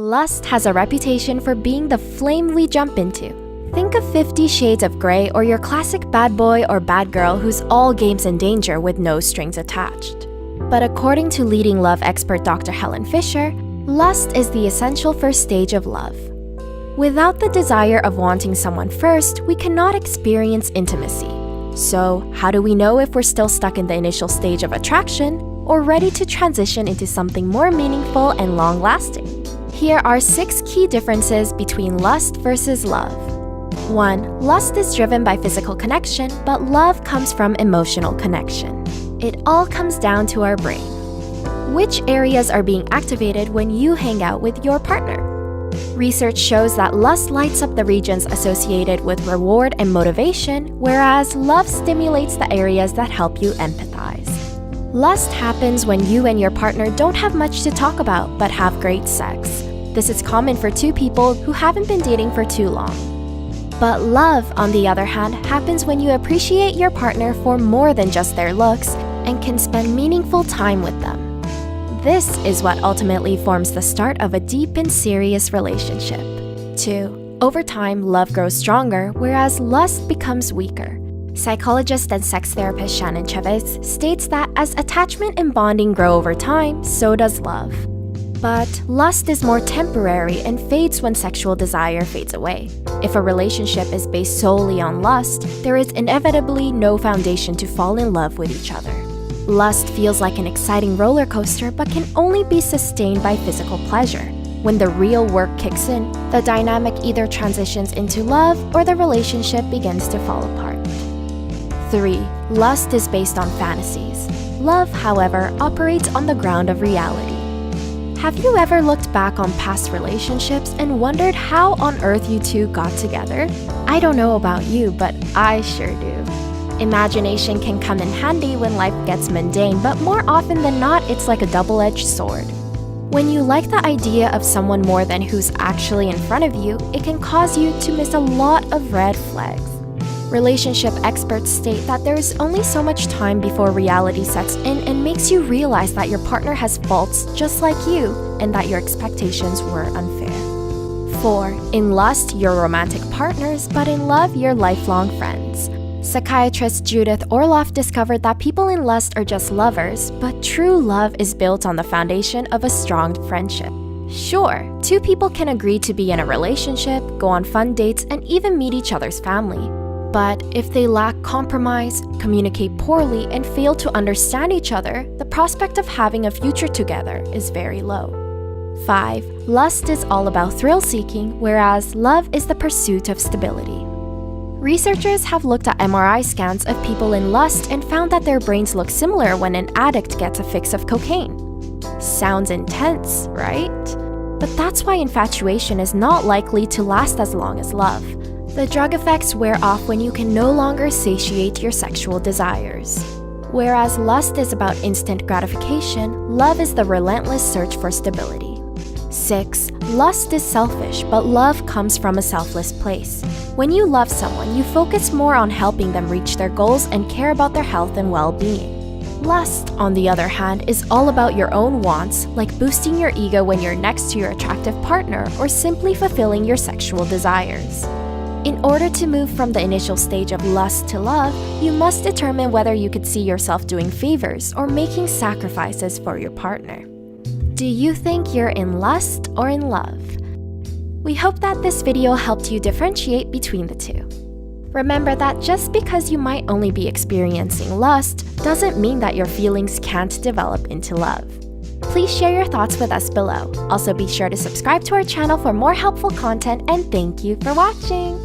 Lust has a reputation for being the flame we jump into. Think of 50 Shades of Grey or your classic bad boy or bad girl who's all games and danger with no strings attached. But according to leading love expert Dr. Helen Fisher, lust is the essential first stage of love. Without the desire of wanting someone first, we cannot experience intimacy. So, how do we know if we're still stuck in the initial stage of attraction or ready to transition into something more meaningful and long-lasting? Here are 6 key differences between lust versus love. 1. Lust is driven by physical connection, but love comes from emotional connection. It all comes down to our brain. Which areas are being activated when you hang out with your partner? Research shows that lust lights up the regions associated with reward and motivation, whereas love stimulates the areas that help you empathize. Lust happens when you and your partner don't have much to talk about but have great sex. This is common for 2 people who haven't been dating for too long. But love, on the other hand, happens when you appreciate your partner for more than just their looks and can spend meaningful time with them. This is what ultimately forms the start of a deep and serious relationship. 2. Over time, love grows stronger, whereas lust becomes weaker. Psychologist and sex therapist Shannon Chavez states that as attachment and bonding grow over time, so does love. But lust is more temporary and fades when sexual desire fades away. If a relationship is based solely on lust, there is inevitably no foundation to fall in love with each other. Lust feels like an exciting roller coaster but can only be sustained by physical pleasure. When the real work kicks in, the dynamic either transitions into love or the relationship begins to fall apart. 3. Lust is based on fantasies. Love, however, operates on the ground of reality. Have you ever looked back on past relationships and wondered how on earth you two got together? I don't know about you, but I sure do. Imagination can come in handy when life gets mundane, but more often than not, it's like a double-edged sword. When you like the idea of someone more than who's actually in front of you, it can cause you to miss a lot of red flags. Relationship experts state that there is only so much time before reality sets in and makes you realize that your partner has faults just like you and that your expectations were unfair. 4. In lust, you're romantic partners, but in love, you're lifelong friends. Psychiatrist Judith Orloff discovered that people in lust are just lovers, but true love is built on the foundation of a strong friendship. Sure, 2 people can agree to be in a relationship, go on fun dates, and even meet each other's family. But if they lack compromise, communicate poorly, and fail to understand each other, the prospect of having a future together is very low. 5. Lust is all about thrill-seeking, whereas love is the pursuit of stability. Researchers have looked at MRI scans of people in lust and found that their brains look similar when an addict gets a fix of cocaine. Sounds intense, right? But that's why infatuation is not likely to last as long as love. The drug effects wear off when you can no longer satiate your sexual desires. Whereas lust is about instant gratification, love is the relentless search for stability. 6. Lust is selfish, but love comes from a selfless place. When you love someone, you focus more on helping them reach their goals and care about their health and well-being. Lust, on the other hand, is all about your own wants, like boosting your ego when you're next to your attractive partner or simply fulfilling your sexual desires. In order to move from the initial stage of lust to love, you must determine whether you could see yourself doing favors or making sacrifices for your partner. Do you think you're in lust or in love? We hope that this video helped you differentiate between the two. Remember that just because you might only be experiencing lust doesn't mean that your feelings can't develop into love. Please share your thoughts with us below. Also, be sure to subscribe to our channel for more helpful content, and thank you for watching!